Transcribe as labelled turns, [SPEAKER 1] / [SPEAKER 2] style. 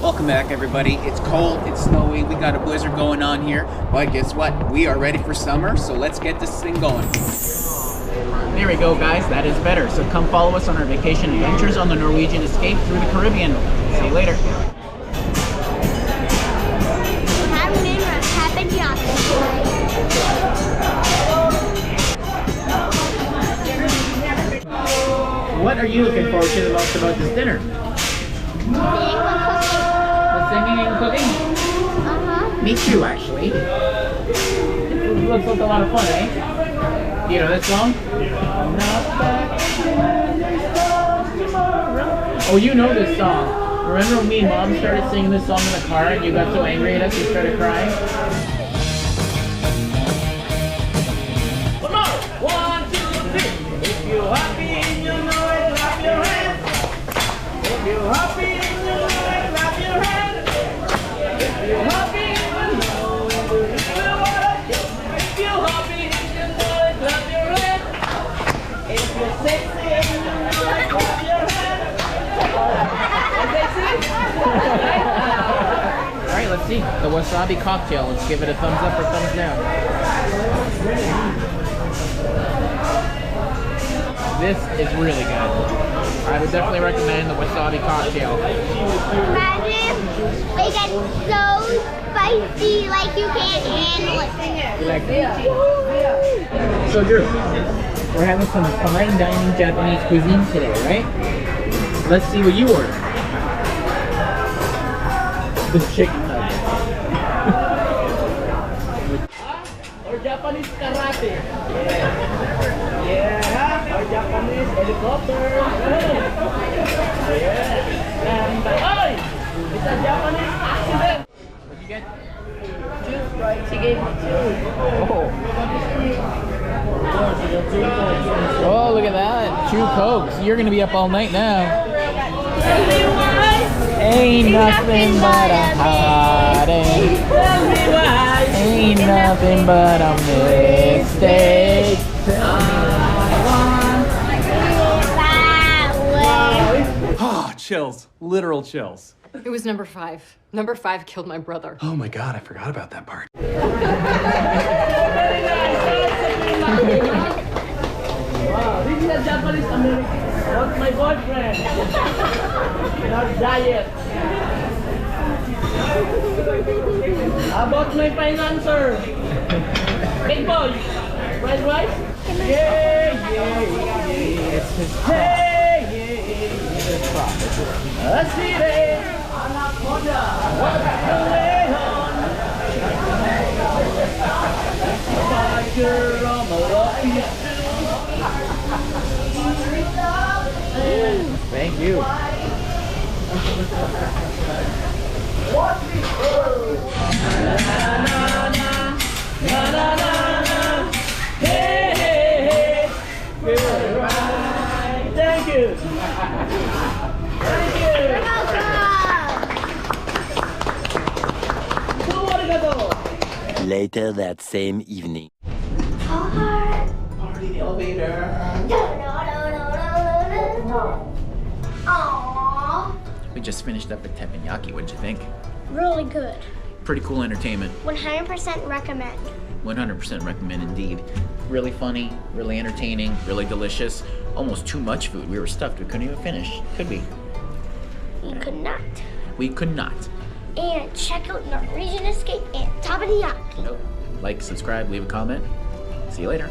[SPEAKER 1] Welcome back, everybody. It's cold, it's snowy, we got a blizzard going on here, but guess what? We are ready for summer, so let's get this thing going.
[SPEAKER 2] There we go, guys. That is better. So come follow us on our vacation adventures on the Norwegian Escape through the Caribbean. See you later. What are you looking forward to the most about this dinner? The singing and cooking? Me too, actually. It looks like a lot of fun, eh? You know that song? Oh, you know this song. Remember when me and Mom started singing this song in the car and you got so angry at us you started crying? One more! 1, 2, 3! If you're happy and you know it, clap your hands! If you're happy and you know it, clap your hands! If you're happy and you know it, if you're happy and you know it, clap your hands! If you're sexy and you know it, clap your hands! Alright, let's see. The Wasabi Cocktail. Let's give it a thumbs up or thumbs down. This is really good. I would definitely recommend the Wasabi Cocktail.
[SPEAKER 3] Imagine they get so spicy like you can't handle it.
[SPEAKER 2] You like that? So Drew, we're having some fine dining Japanese cuisine today, right? Let's see what you ordered. The chicken nuggets. Or Japanese karate. Yeah. Or Japanese helicopter. Yeah. And oh, it's a Japanese accident. What'd you get? 2 Sprites. He gave me 2. Oh, look at that. 2 Cokes. You're going to be up all night now. Ain't nothing but a heartache. Ain't nothing but a mistake.
[SPEAKER 4] Oh, chills. Literal chills.
[SPEAKER 5] It was number 5. Number 5 killed my brother.
[SPEAKER 4] Oh my god, I forgot about that part.
[SPEAKER 5] Wow,
[SPEAKER 2] This is a Japanese American. What's my boyfriend? Not diet. How about my financer? Big boy. Fried rice? Yeah. It's his hey, yeah. A city. What's the way home? My girl, I'm a love you. Thank you. Hey. Thank you. Thank you.
[SPEAKER 6] Later that same evening.
[SPEAKER 2] Party in the elevator.
[SPEAKER 3] Aww.
[SPEAKER 2] We just finished up at Teppanyaki. What'd you think?
[SPEAKER 3] Really good.
[SPEAKER 2] Pretty cool entertainment.
[SPEAKER 3] 100% recommend.
[SPEAKER 2] 100% recommend indeed. Really funny, really entertaining, really delicious. Almost too much food. We were stuffed. We couldn't even finish. Could we?
[SPEAKER 3] You could not.
[SPEAKER 2] We could not.
[SPEAKER 3] And check out Norwegian Escape and Teppanyaki.
[SPEAKER 2] Nope. Like, subscribe, leave a comment. See you later.